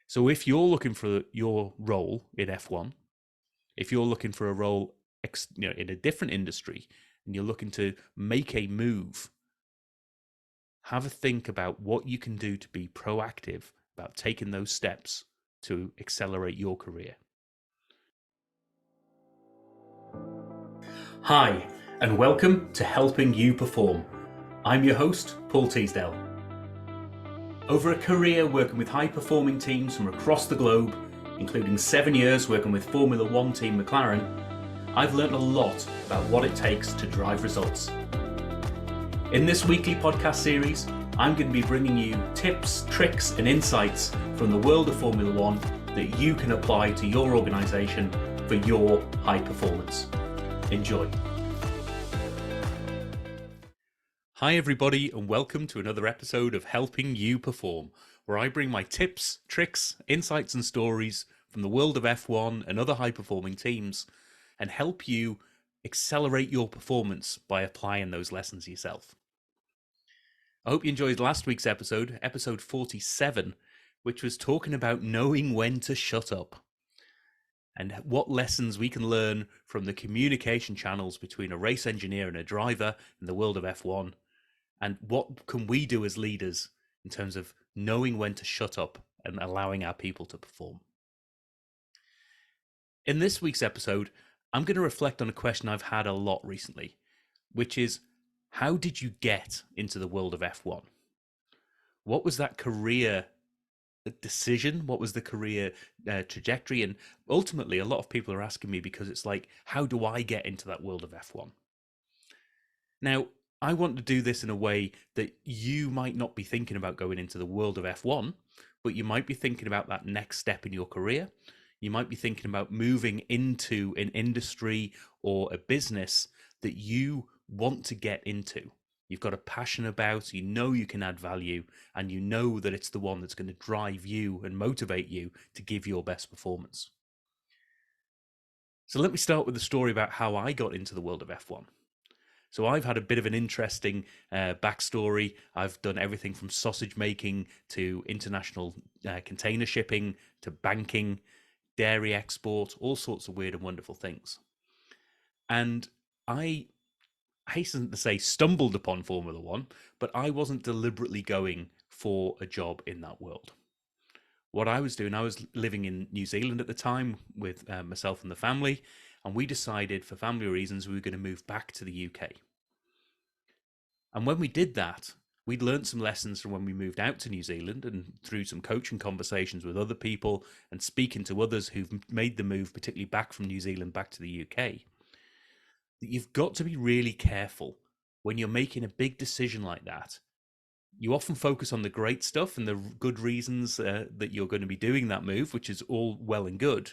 So if you're looking for your role in F1, if you're looking for a role in a different industry and you're looking to make a move, have a think about what you can do to be proactive about taking those steps to accelerate your career. Hi, and welcome to Helping You Perform. I'm your host, Paul Teasdale. Over a career working with high-performing teams from across the globe, including 7 years working with Formula One team McLaren, I've learned a lot about what it takes to drive results. In this weekly podcast series, I'm going to be bringing you tips, tricks, and insights from the world of Formula One that you can apply to your organisation for your high performance. Enjoy. Hi everybody, and welcome to another episode of Helping You Perform, where I bring my tips, tricks, insights and stories from the world of F1 and other high-performing teams and help you accelerate your performance by applying those lessons yourself. I hope you enjoyed last week's episode, episode 47, which was talking about knowing when to shut up and what lessons we can learn from the communication channels between a race engineer and a driver in the world of F1. And what can we do as leaders in terms of knowing when to shut up and allowing our people to perform? In this week's episode, I'm going to reflect on a question I've had a lot recently, which is, how did you get into the world of F1? What was that career decision? What was the career trajectory? And ultimately, a lot of people are asking me because it's like, how do I get into that world of F1? Now, I want to do this in a way that you might not be thinking about going into the world of F1, but you might be thinking about that next step in your career. You might be thinking about moving into an industry or a business that you want to get into. You've got a passion about, you know you can add value, and you know that it's the one that's going to drive you and motivate you to give your best performance. So let me start with a story about how I got into the world of F1. So I've had a bit of an interesting backstory. I've done everything from sausage making to international container shipping to banking, dairy export, all sorts of weird and wonderful things. And I hasten to say stumbled upon Formula One, but I wasn't deliberately going for a job in that world. What I was doing, I was living in New Zealand at the time with myself and the family, and we decided for family reasons we were going to move back to the UK. And when we did that, we'd learned some lessons from when we moved out to New Zealand and through some coaching conversations with other people and speaking to others who've made the move, particularly back from New Zealand back to the UK, that you've got to be really careful when you're making a big decision like that. You often focus on the great stuff and the good reasons that you're going to be doing that move, which is all well and good.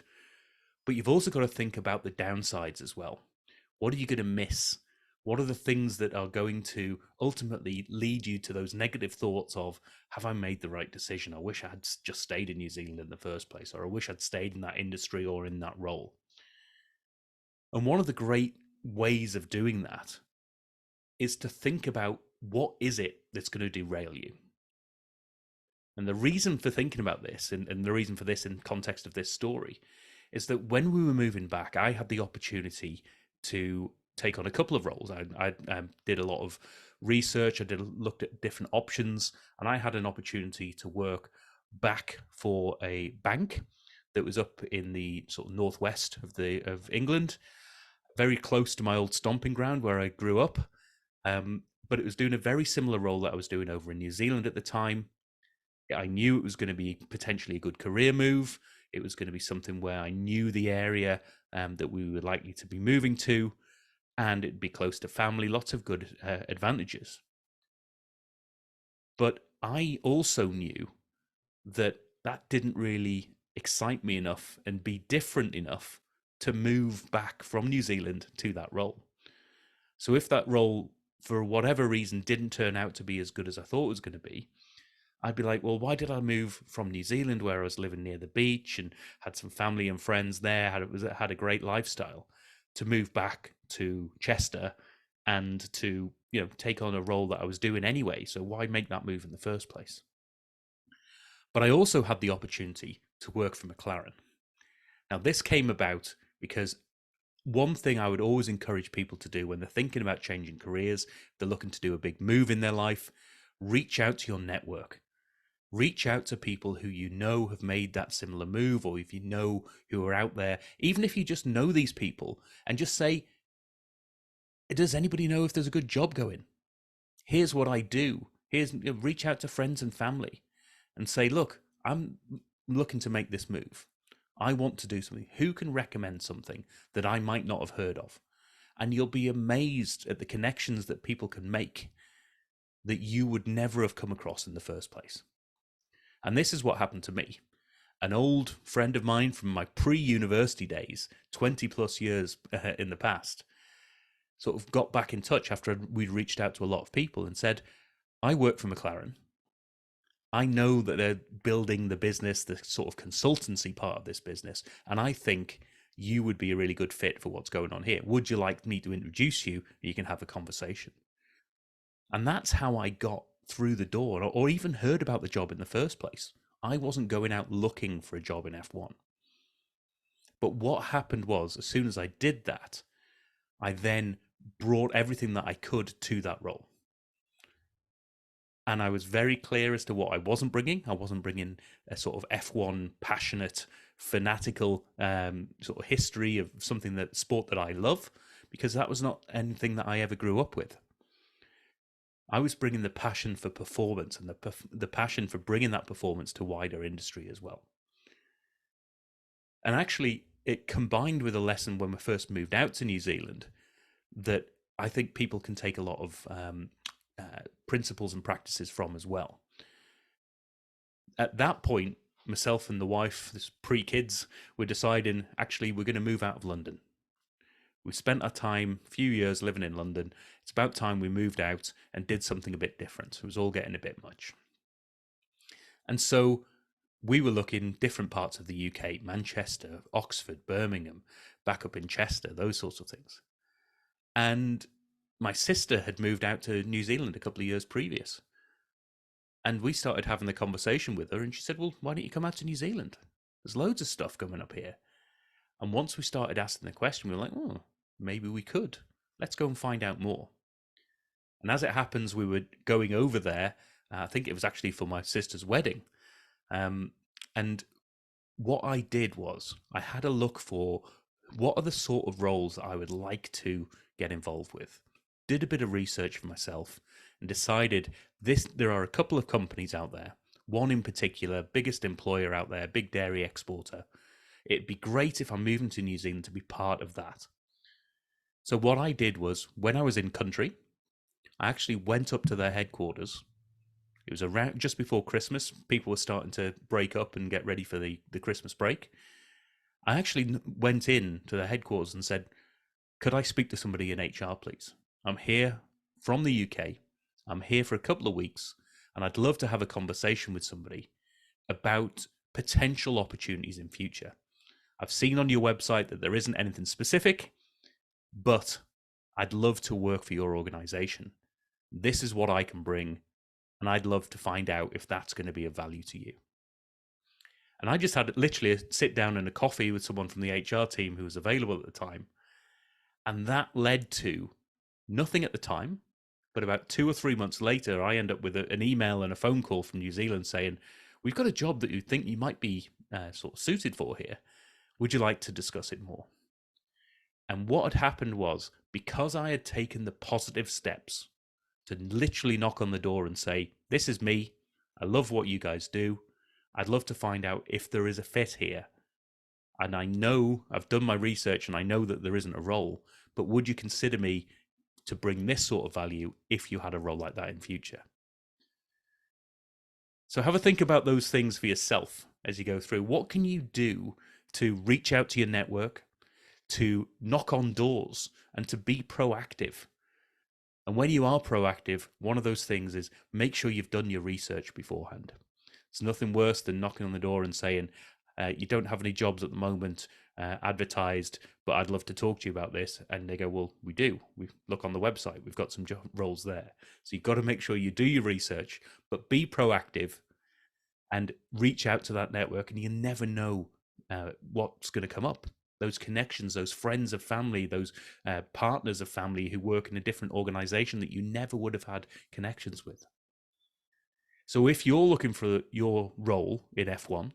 But you've also got to think about the downsides as well. What are you going to miss? What are the things that are going to ultimately lead you to those negative thoughts of, have I made the right decision? I wish I had just stayed in New Zealand in the first place, or I wish I'd stayed in that industry or in that role. And one of the great ways of doing that is to think about, what is it that's going to derail you? And the reason for thinking about this, and the reason for this in context of this story, is that when we were moving back, I had the opportunity to take on a couple of roles. I did a lot of research. Looked at different options, and I had an opportunity to work back for a bank that was up in the sort of northwest of England, very close to my old stomping ground where I grew up. But it was doing a very similar role that I was doing over in New Zealand at the time. I knew it was going to be potentially a good career move. It was going to be something where I knew the area that we were likely to be moving to, and it'd be close to family, lots of good advantages. But I also knew that that didn't really excite me enough and be different enough to move back from New Zealand to that role. So if that role, for whatever reason, didn't turn out to be as good as I thought it was going to be, I'd be like, well, why did I move from New Zealand, where I was living near the beach and had some family and friends there, had a great lifestyle, to move back to Chester and to take on a role that I was doing anyway? So why make that move in the first place? But I also had the opportunity to work for McLaren. Now, this came about because one thing I would always encourage people to do when they're thinking about changing careers, they're looking to do a big move in their life, reach out to your network. Reach out to people who you know have made that similar move, or if you know who are out there, even if you just know these people, and just say, does anybody know if there's a good job going? Here's what I do. Reach out to friends and family and say, look, I'm looking to make this move. I want to do something. Who can recommend something that I might not have heard of? And you'll be amazed at the connections that people can make that you would never have come across in the first place. And this is what happened to me. An old friend of mine from my pre-university days, 20 plus years in the past, sort of got back in touch after we'd reached out to a lot of people and said, I work for McLaren. I know that they're building the business, the sort of consultancy part of this business, and I think you would be a really good fit for what's going on here. Would you like me to introduce you? You can have a conversation. And that's how I got through the door, or even heard about the job in the first place. I wasn't going out looking for a job in F1. But what happened was, as soon as I did that, I then brought everything that I could to that role. And I was very clear as to what I wasn't bringing. I wasn't bringing a sort of F1 passionate, fanatical sort of history of something that sport that I love, because that was not anything that I ever grew up with. I was bringing the passion for performance and the passion for bringing that performance to wider industry as well. And actually, it combined with a lesson when we first moved out to New Zealand that I think people can take a lot of principles and practices from as well. At that point, myself and the wife, this pre-kids, were deciding, actually, we're going to move out of London. We spent our time, a few years living in London. It's about time we moved out and did something a bit different. It was all getting a bit much. And so we were looking different parts of the UK, Manchester, Oxford, Birmingham, back up in Chester, those sorts of things. And my sister had moved out to New Zealand a couple of years previous. And we started having the conversation with her, and she said, well, why don't you come out to New Zealand? There's loads of stuff coming up here. And once we started asking the question, we were like, oh, maybe we could. Let's go and find out more. And as it happens, we were going over there. I think it was actually for my sister's wedding. And what I did was I had a look for what are the sort of roles that I would like to get involved with. Did a bit of research for myself and decided there are a couple of companies out there, one in particular, biggest employer out there, big dairy exporter. It'd be great if I'm moving to New Zealand to be part of that. So what I did was, when I was in country, I actually went up to their headquarters. It was around just before Christmas. People were starting to break up and get ready for the Christmas break. I actually went in to their headquarters and said, could I speak to somebody in HR, please? I'm here from the UK. I'm here for a couple of weeks, and I'd love to have a conversation with somebody about potential opportunities in future. I've seen on your website that there isn't anything specific, but I'd love to work for your organization. This is what I can bring, and I'd love to find out if that's going to be of value to you. And I just had literally a sit down and a coffee with someone from the HR team who was available at the time. And that led to nothing at the time, but about 2 or 3 months later, I end up with an email and a phone call from New Zealand saying, we've got a job that you think you might be sort of suited for here. Would you like to discuss it more? And what had happened was, because I had taken the positive steps to literally knock on the door and say, this is me, I love what you guys do, I'd love to find out if there is a fit here. And I know, I've done my research and I know that there isn't a role, but would you consider me to bring this sort of value if you had a role like that in future? So have a think about those things for yourself as you go through. What can you do to reach out to your network, to knock on doors, and to be proactive? And when you are proactive, one of those things is make sure you've done your research beforehand. It's nothing worse than knocking on the door and saying, you don't have any jobs at the moment advertised, but I'd love to talk to you about this. And they go, well, we do. We look on the website. We've got some roles there. So you've got to make sure you do your research, but be proactive and reach out to that network, and you never know what's going to come up. Those connections, those friends of family, those partners of family who work in a different organization that you never would have had connections with. So if you're looking for your role in F1,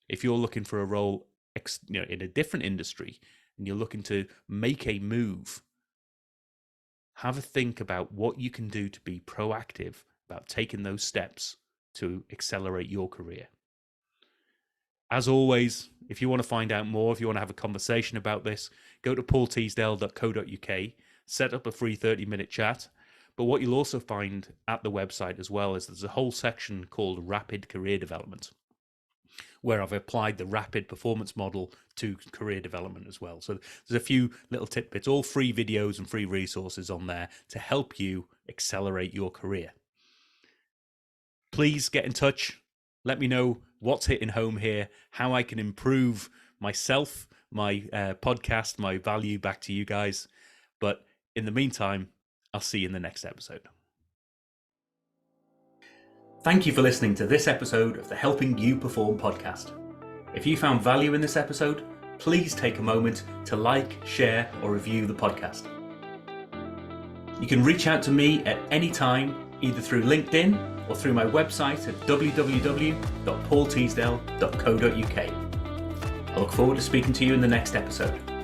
if you're looking for a role in a different industry, and you're looking to make a move, have a think about what you can do to be proactive about taking those steps to accelerate your career. As always, if you want to find out more, if you want to have a conversation about this, go to paulteasdale.co.uk, set up a free 30-minute chat. But what you'll also find at the website as well is there's a whole section called Rapid Career Development, where I've applied the rapid performance model to career development as well. So there's a few little tidbits, all free videos and free resources on there to help you accelerate your career. Please get in touch. Let me know what's hitting home here, how I can improve myself, my podcast, my value back to you guys. But in the meantime, I'll see you in the next episode. Thank you for listening to this episode of the Helping You Perform podcast. If you found value in this episode, please take a moment to like, share, or review the podcast. You can reach out to me at any time, either through LinkedIn or through my website at www.paulteasdale.co.uk. I look forward to speaking to you in the next episode.